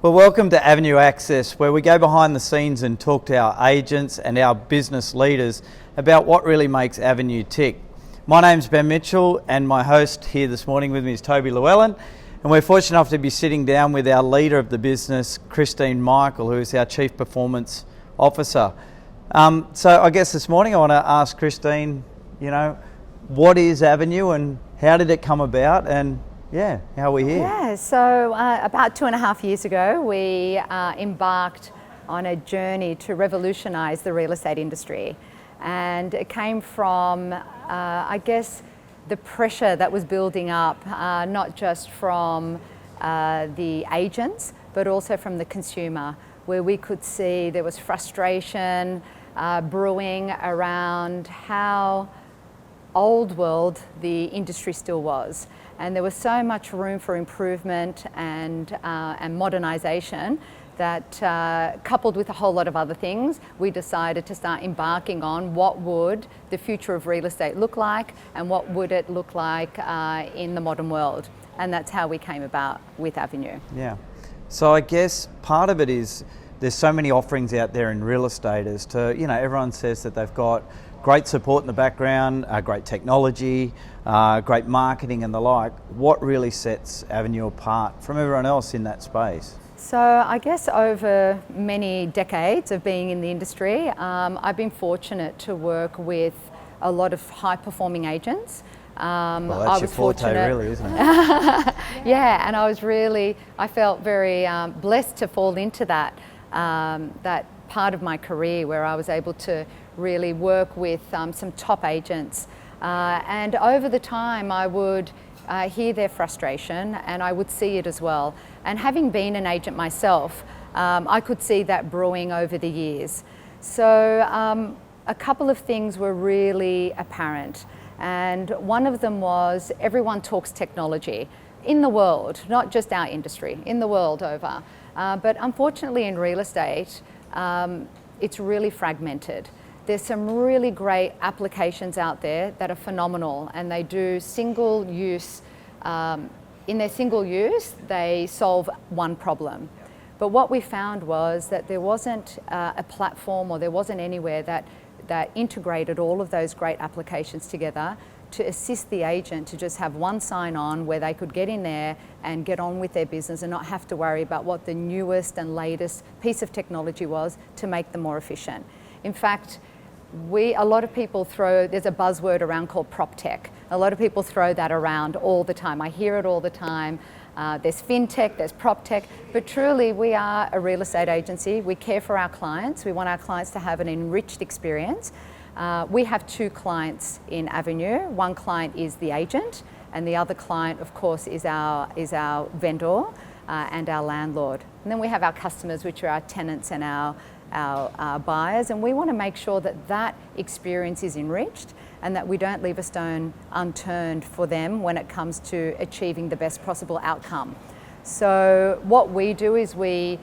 Well, welcome to Avenue Access, where we go behind the scenes and talk to our agents and our business leaders about what really makes Avenue tick. My name's Ben Mitchell, and my host here this morning with me is Toby Llewellyn, and we're fortunate enough to be sitting down with our leader of the business, Christine Michael, who is our Chief Performance Officer. So I guess this morning I want to ask Christine, what is Avenue and how did it come about, and how are we here? Yeah, so about 2.5 years ago, we embarked on a journey to revolutionise the real estate industry. And it came from, the pressure that was building up, not just from the agents, but also from the consumer, where we could see there was frustration brewing around how old world the industry still was. And there was so much room for improvement and modernisation that, coupled with a whole lot of other things, we decided to start embarking on what would the future of real estate look like and what would it look like in the modern world. And that's how we came about with Avenue. Yeah. So I guess part of it is there's so many offerings out there in real estate as to, everyone says that they've got great support in the background, great technology, great marketing and the like. What really sets Avenue apart from everyone else in that space? So I guess over many decades of being in the industry, I've been fortunate to work with a lot of high-performing agents. Well, that's your forte, really, isn't it? Yeah, and I felt very blessed to fall into that part of my career where I was able to really work with some top agents. And over the time, I would hear their frustration and I would see it as well. And having been an agent myself, I could see that brewing over the years. So a couple of things were really apparent. And one of them was everyone talks technology in the world, not just our industry, in the world over. But unfortunately in real estate, it's really fragmented. There's some really great applications out there that are phenomenal, and they do single use. In their single use, they solve one problem. But what we found was that there wasn't a platform, or there wasn't anywhere that integrated all of those great applications together to assist the agent to just have one sign-on where they could get in there and get on with their business and not have to worry about what the newest and latest piece of technology was to make them more efficient. In fact, a lot of people there's a buzzword around called proptech. A lot of people throw that around all the time. I hear it all the time. There's fintech, there's proptech, but truly we are a real estate agency. We care for our clients. We want our clients to have an enriched experience. We have two clients in Avenue. One client is the agent, and the other client, of course, is our vendor and our landlord. And then we have our customers, which are our tenants and our buyers, and we want to make sure that experience is enriched and that we don't leave a stone unturned for them when it comes to achieving the best possible outcome. So what we do is we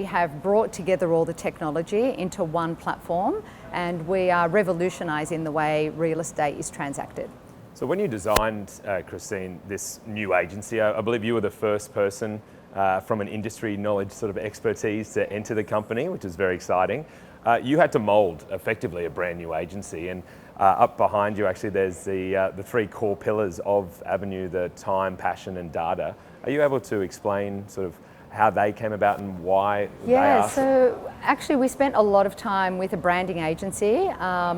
have brought together all the technology into one platform, and we are revolutionising the way real estate is transacted. So when you designed, Christine, this new agency, I believe you were the first person from an industry knowledge sort of expertise to enter the company, which is very exciting. You had to mould effectively a brand new agency, and up behind you actually there's the three core pillars of Avenue, the time, passion and data. Are you able to explain sort of how they came about and why they are? Yeah, so actually we spent a lot of time with a branding agency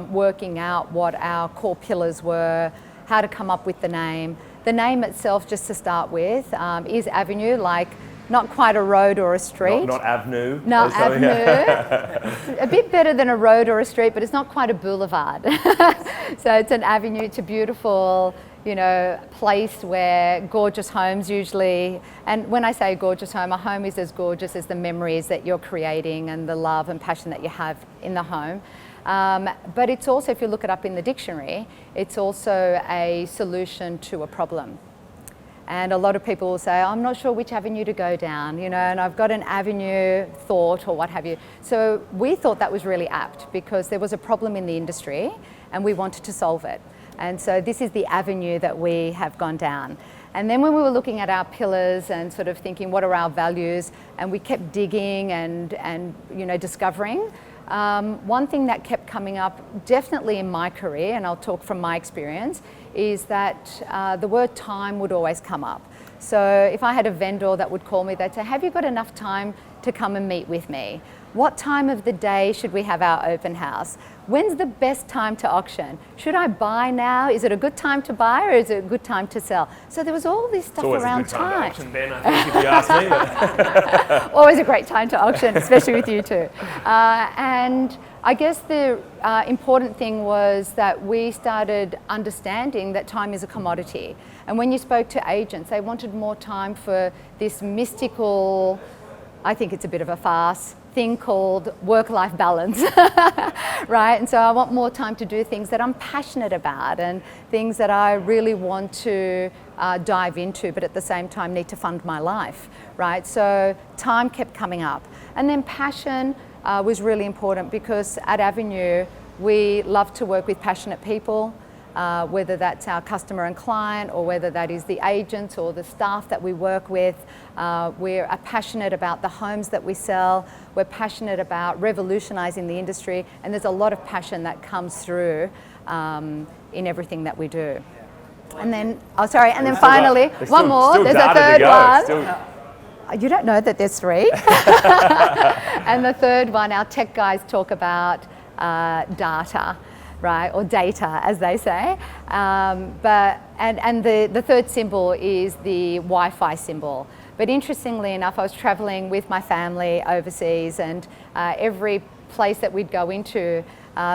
working out what our core pillars were, how to come up with the name. The name itself, just to start with, is Avenue, like not quite a road or a street. Not Avnu. No, Avnu. A bit better than a road or a street, but it's not quite a boulevard. So it's an avenue. It's a beautiful, place where gorgeous homes usually, and when I say a gorgeous home, a home is as gorgeous as the memories that you're creating and the love and passion that you have in the home. But it's also, if you look it up in the dictionary, it's also a solution to a problem. And a lot of people will say, I'm not sure which avenue to go down, and I've got an avenue thought or what have you. So we thought that was really apt because there was a problem in the industry and we wanted to solve it. And so this is the avenue that we have gone down. And then when we were looking at our pillars and sort of thinking what are our values, and we kept digging and discovering, one thing that kept coming up definitely in my career, and I'll talk from my experience, is that the word time would always come up. So if I had a vendor that would call me, they'd say, have you got enough time to come and meet with me? What time of the day should we have our open house? When's the best time to auction? Should I buy now? Is it a good time to buy or is it a good time to sell? So there was all this stuff around time. It's always a good time to auction, Ben, I think, if you ask me. But Always a great time to auction, especially with you two. And I guess the important thing was that we started understanding that time is a commodity. And when you spoke to agents, they wanted more time for this mystical, I think it's a bit of a farce, thing called work-life balance, right? And so I want more time to do things that I'm passionate about and things that I really want to dive into, but at the same time need to fund my life, right? So time kept coming up. And then passion was really important because at Avnu, we love to work with passionate people, whether that's our customer and client or whether that is the agents or the staff that we work with. We're passionate about the homes that we sell. We're passionate about revolutionising the industry, and there's a lot of passion that comes through in everything that we do. And then, and then finally, one more, there's a third one. You don't know that there's three. And the third one, our tech guys talk about data. Right, or data, as they say. The third symbol is the Wi-Fi symbol. But interestingly enough, I was traveling with my family overseas, and every place that we'd go into,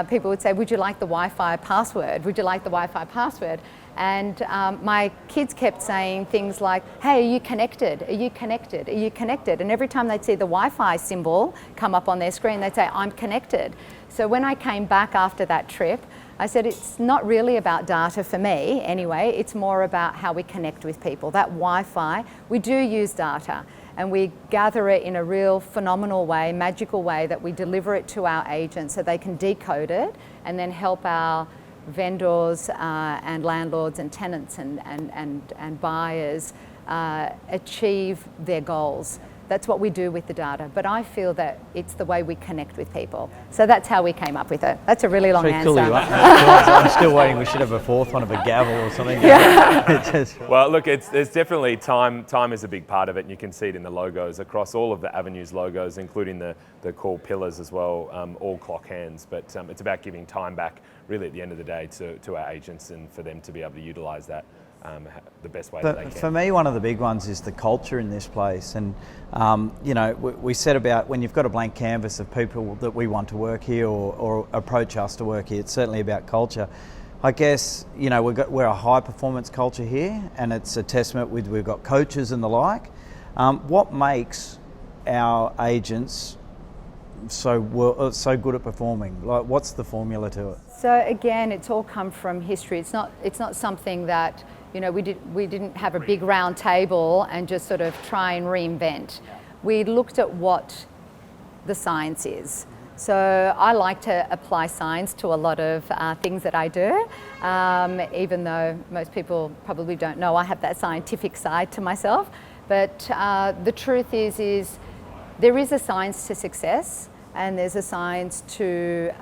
people would say, would you like the Wi-Fi password? Would you like the Wi-Fi password? And my kids kept saying things like, hey, are you connected? Are you connected? Are you connected? And every time they'd see the Wi-Fi symbol come up on their screen, they'd say, I'm connected. So when I came back after that trip, I said, it's not really about data for me anyway, it's more about how we connect with people. That Wi-Fi, we do use data and we gather it in a real phenomenal way, magical way, that we deliver it to our agents so they can decode it and then help our vendors and landlords and tenants and buyers achieve their goals. That's what we do with the data, but I feel that it's the way we connect with people. So that's how we came up with it. That's a really long answer. I'm still waiting. We should have a fourth one of a gavel or something. Yeah. Well, look, there's definitely time. Time is a big part of it, and you can see it in the logos across all of the Avnu's logos, including the core pillars as well, all clock hands. But it's about giving time back, really, at the end of the day, to our agents and for them to be able to utilise that the best way that they can. For me, one of the big ones is the culture in this place. And, we said about when you've got a blank canvas of people that we want to work here or approach us to work here, it's certainly about culture. I guess, we're a high performance culture here, and it's a testament we've got coaches and the like. What makes our agents so good at performing? Like, what's the formula to it? So again, it's all come from history. It's not something that we didn't have a big round table and just sort of try and reinvent. We looked at what the science is. So I like to apply science to a lot of things that I do, even though most people probably don't know I have that scientific side to myself. But the truth is there is a science to success, and there's a science to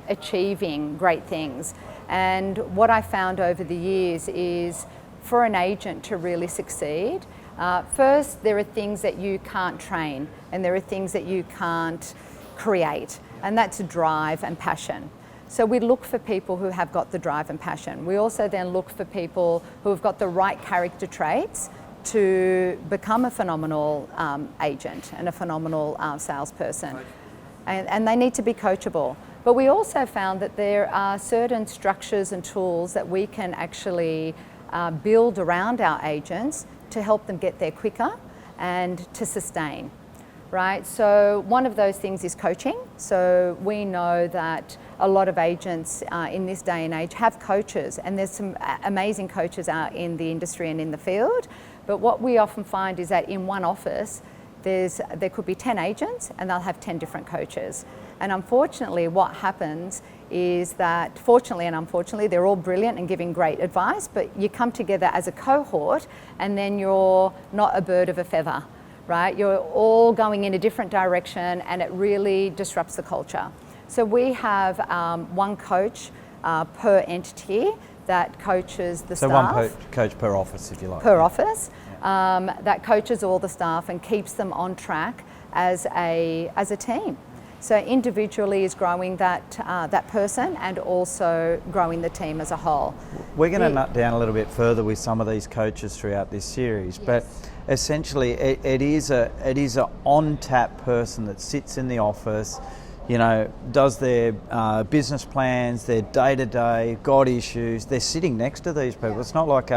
achieving great things. And what I found over the years is for an agent to really succeed, first there are things that you can't train and there are things that you can't create, and that's drive and passion. So we look for people who have got the drive and passion. We also then look for people who have got the right character traits to become a phenomenal agent and a phenomenal salesperson. And they need to be coachable. But we also found that there are certain structures and tools that we can actually build around our agents to help them get there quicker and to sustain, right? So one of those things is coaching. So we know that a lot of agents in this day and age have coaches, and there's some amazing coaches out in the industry and in the field. But what we often find is that in one office, there could be 10 agents and they'll have 10 different coaches. And unfortunately, what happens is that fortunately and unfortunately they're all brilliant and giving great advice, but you come together as a cohort and then you're not a bird of a feather, right? You're all going in a different direction and it really disrupts the culture. So we have one coach per entity that coaches the staff. So one coach per office, if you like. Per office, that coaches all the staff and keeps them on track as a team. So individually is growing that person and also growing the team as a whole. We're going to nut down a little bit further with some of these coaches throughout this series, but essentially it is a on-tap person that sits in the office, you know, does their business plans, their day-to-day, got issues. They're sitting next to these people. It's not like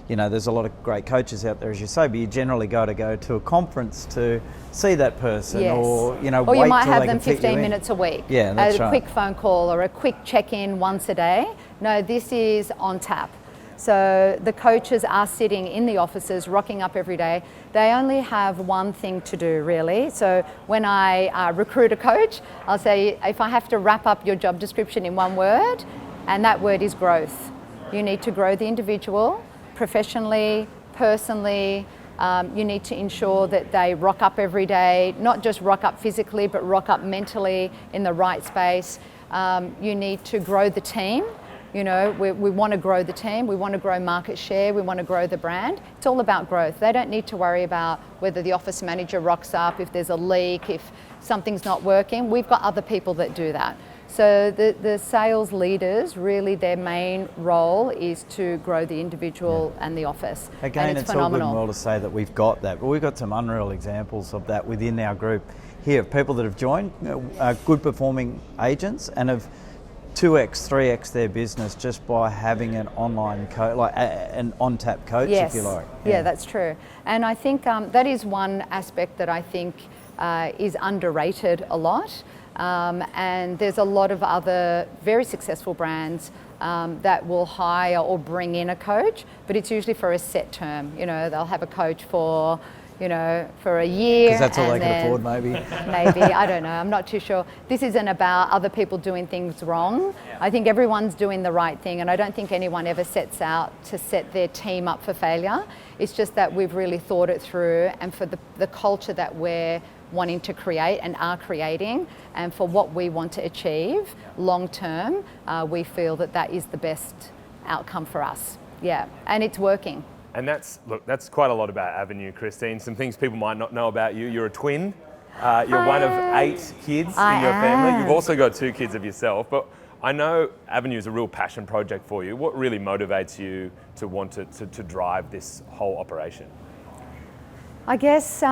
you know, there's a lot of great coaches out there, as you say, but you generally go to a conference to see that person, or you know, or wait you might till have they them can fit 15 you in. minutes a week. Yeah, that's a right. quick phone call or a quick check-in once a day. No, this is on tap. So the coaches are sitting in the offices, rocking up every day. They only have one thing to do, really. So when I recruit a coach, I'll say, if I have to wrap up your job description in one word, and that word is growth. You need to grow the individual professionally, personally. You need to ensure that they rock up every day, not just rock up physically, but rock up mentally in the right space. You need to grow the team. You know, we want to grow the team, we want to grow market share, we want to grow the brand. It's all about growth. They don't need to worry about whether the office manager rocks up, if there's a leak, if something's not working. We've got other people that do that. So the sales leaders, really their main role is to grow the individual and the office. Again, and it's phenomenal. all good and well to say that we've got that, but we've got some unreal examples of that within our group here, people that have joined, good performing agents and have 2x, 3x their business just by having an online coach, like an on-tap coach, Yes. if you like. Yeah, that's true. And I think that is one aspect that I think is underrated a lot. And there's a lot of other very successful brands that will hire or bring in a coach, but it's usually for a set term. You know, they'll have a coach for, you know, for a year. Because that's all they and can afford, maybe. Maybe, I don't know, I'm not too sure. This isn't about other people doing things wrong. I think everyone's doing the right thing, and I don't think anyone ever sets out to set their team up for failure. It's just that we've really thought it through, and for the culture that we're wanting to create and are creating, and for what we want to achieve long term, we feel that that is the best outcome for us. Yeah, and it's working. And that's quite a lot about Avnu, Christine. Some things people might not know about you. You're a twin. You're one of 8 kids in your family. You've also got 2 kids of yourself. But I know Avnu is a real passion project for you. What really motivates you to want to drive this whole operation? I guess,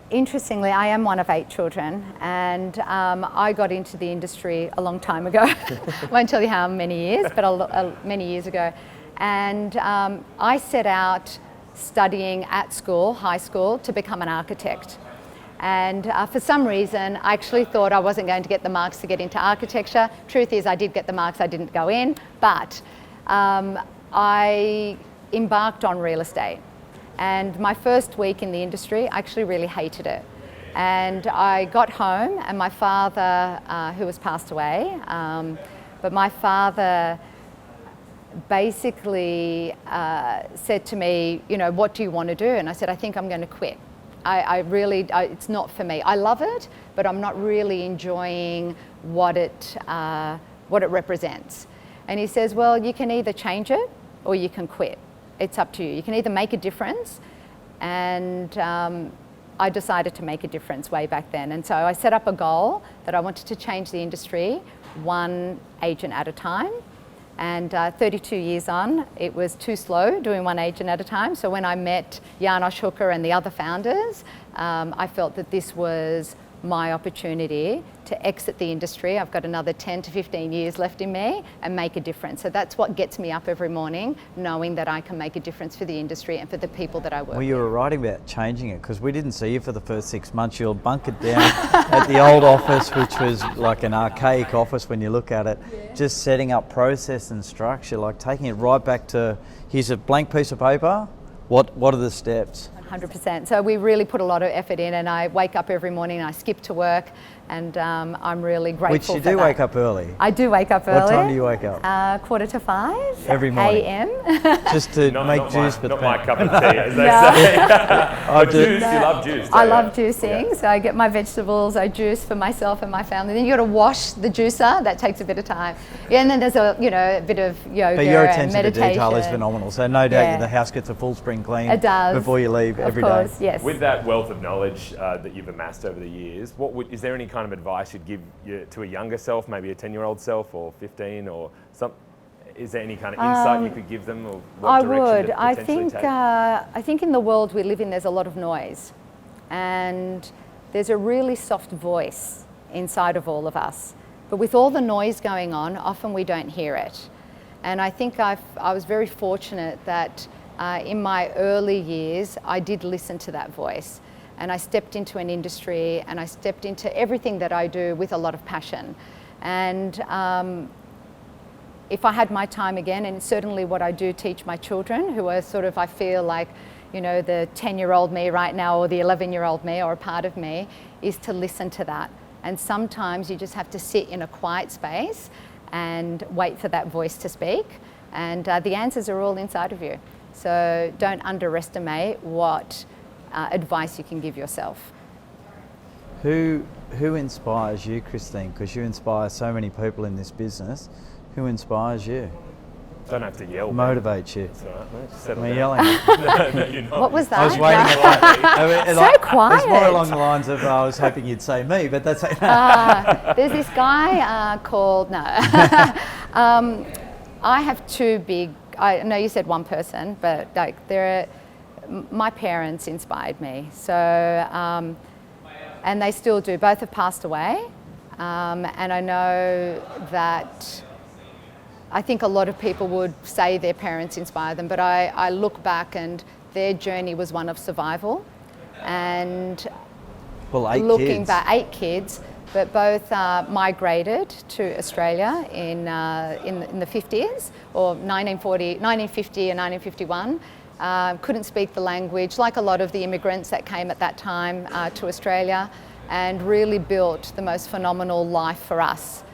interestingly, I am one of 8 children, and I got into the industry a long time ago. I won't tell you how many years, but many years ago. And I set out studying at school, high school, to become an architect. And for some reason, I actually thought I wasn't going to get the marks to get into architecture. Truth is, I did get the marks, I didn't go in, but I embarked on real estate. And my first week in the industry, I actually really hated it. And I got home, and my father, who has passed away, but my father basically said to me, you know, what do you want to do? And I said, I think I'm going to quit. It's not for me. I love it, but I'm not really enjoying what it represents. And he says, well, you can either change it or you can quit. It's up to you. You can either make a difference, and I decided to make a difference way back then. And so I set up a goal that I wanted to change the industry one agent at a time. And 32 years on, it was too slow doing one agent at a time. So when I met LJ Hooker and the other founders, I felt that this was my opportunity to exit the industry. I've got another 10 to 15 years left in me and make a difference. So that's what gets me up every morning, knowing that I can make a difference for the industry and for the people that I work with. Well, you were right about changing it, because we didn't see you for the first 6 months. You were bunkered down at the old office, which was like an archaic office when you look at it, just setting up process and structure, like taking it right back to, here's a blank piece of paper, what are the steps? 100%. So we really put a lot of effort in, and I wake up every morning and I skip to work And I'm really grateful Which you for do that. wake up early. I do wake up early. What time do you wake up? 4:45 Every morning. a.m. Just to make juice with not Pam. my cup of tea, as they say. I do. Juice, you love juice. I don't love you? juicing, Yeah. so I get my vegetables, I juice for myself and my family. Then you got to wash the juicer, that takes a bit of time. Yeah, and then there's a bit of yoga But your and attention to meditation. detail is phenomenal. So no doubt Yeah. the house gets a full spring clean It does. before you leave every of day. course, yes. With that wealth of knowledge that you've amassed over the years, is there any kind of advice you'd give to a younger self, maybe a 10-year-old self or 15 or some? Is there any kind of insight you could give them, or what I direction would. to I potentially think. take? I think in the world we live in, there's a lot of noise, and there's a really soft voice inside of all of us. But with all the noise going on, often we don't hear it. And I think I was very fortunate that in my early years, I did listen to that voice, and I stepped into an industry, and I stepped into everything that I do with a lot of passion. And if I had my time again, and certainly what I do teach my children, who are sort of, I feel like, the 10-year-old me right now, or the 11-year-old me, or a part of me, is to listen to that. And sometimes you just have to sit in a quiet space and wait for that voice to speak. And the answers are all inside of you. So don't underestimate what advice you can give yourself. Who inspires you, Christine? Because you inspire so many people in this business. Who inspires you? Don't have to yell. Motivates you? That's all right, mate. Just settle Am I down. yelling? No, you're not. What was that? I was waiting. So quiet. It's more along the lines of I was hoping you'd say me, but that's There's this guy called, no. I have two big, I know you said one person, but like my parents inspired me. So, and they still do. Both have passed away. And I know that I think a lot of people would say their parents inspire them, but I look back and their journey was one of survival. And well, 8 looking kids. back, 8 kids, but both migrated to Australia in the 50s, or 1950 and 1951. Couldn't speak the language, like a lot of the immigrants that came at that time to Australia, and really built the most phenomenal life for us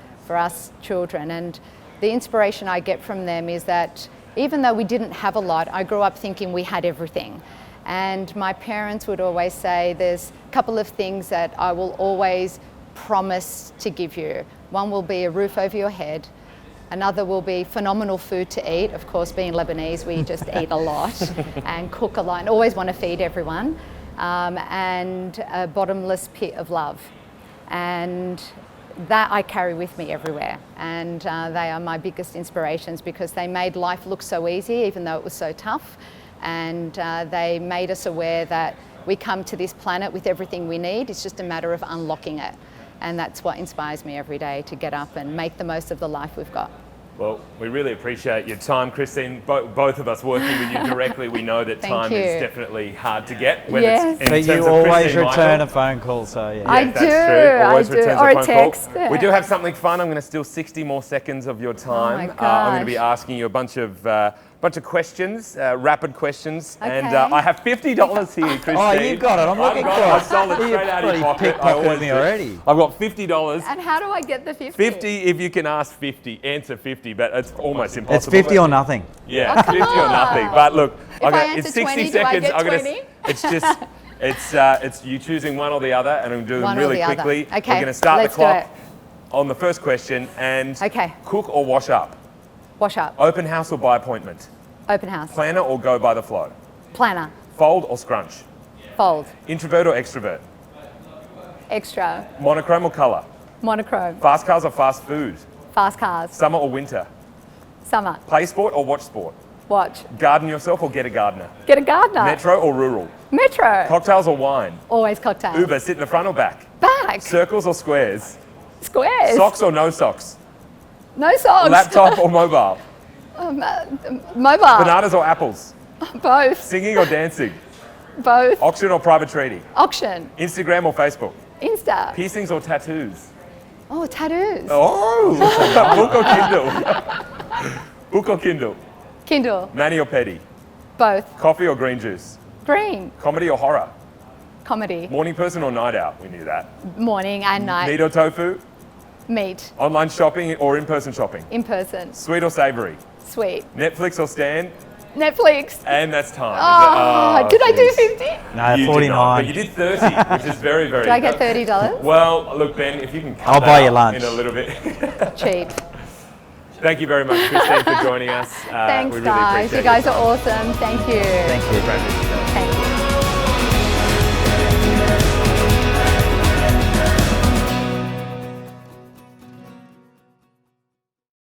children. And the inspiration I get from them is that even though we didn't have a lot, I grew up thinking we had everything. And my parents would always say, there's a couple of things that I will always promise to give you. One will be a roof over your head. Another will be phenomenal food to eat. Of course, being Lebanese, we just eat a lot and cook a lot and always want to feed everyone. And a bottomless pit of love. And that I carry with me everywhere. And they are my biggest inspirations, because they made life look so easy, even though it was so tough. And they made us aware that we come to this planet with everything we need. It's just a matter of unlocking it. And that's what inspires me every day, to get up and make the most of the life we've got. Well, we really appreciate your time, Christine. Both of us working with you directly, we know that Thank time you. is definitely hard to get. Yes. It's But in you terms of always Christine return Michael. a phone call, so yeah. I That's do, true. Always I do. returns Or a phone text. call. We do have something fun. I'm going to steal 60 more seconds of your time. my I'm going to be gosh. asking you a bunch of questions, rapid questions, and Okay. I have $50 here, Christine. Oh, you got it. I'm looking I've for got it. I sold it You straight out of your bloody pocket. I pickpocketed always me do. already. I've got $50. And how do I get the 50? 50 if you can ask 50, answer 50, but it's almost impossible. It's 50 or nothing. Yeah, Oh, come 50 or on. nothing. But look, If I it's answer 60 20, do I seconds. get I'm gonna, 20? it's just, it's you choosing one or the other, and I'm doing One or really the other. quickly. Okay, We're going to start let's the do clock it. on the first question. And Okay. cook or wash up? Wash up. Open house or by appointment? Open house. Planner or go by the flow? Planner. Fold or scrunch? Fold. Introvert or extrovert? Extra. Monochrome or color? Monochrome. Fast cars or fast food? Fast cars. Summer or winter? Summer. Play sport or watch sport? Watch. Garden yourself or get a gardener? Get a gardener. Metro or rural? Metro. Cocktails or wine? Always cocktails. Uber, sit in the front or back? Back. Circles or squares? Squares. Socks or no socks? No socks. Laptop or mobile? Mobile. Bananas or apples? Both. Singing or dancing? Both. Auction or private treaty? Auction. Instagram or Facebook? Insta. Piercings or tattoos? Oh, tattoos. Oh! Book or Kindle? Book or Kindle? Kindle. Mani or petty? Both. Coffee or green juice? Green. Comedy or horror? Comedy. Morning person or night owl? We knew that. Morning and night. Meat or tofu? Meat. Online shopping or in-person shopping? In person. Sweet or savoury? Sweet. Netflix or Stan? Netflix. And that's time. Oh, did I do geez. 50? No, You did 49. not, but you did 30, which is very, very Did I get $30? Well, look, Ben, if you can cut I'll that buy you up lunch. in a little bit. Cheap. Thank you very much, Christine, for joining us. Thanks, we really guys. appreciate You guys your are time. awesome. Thank you. Thank you. Brandon.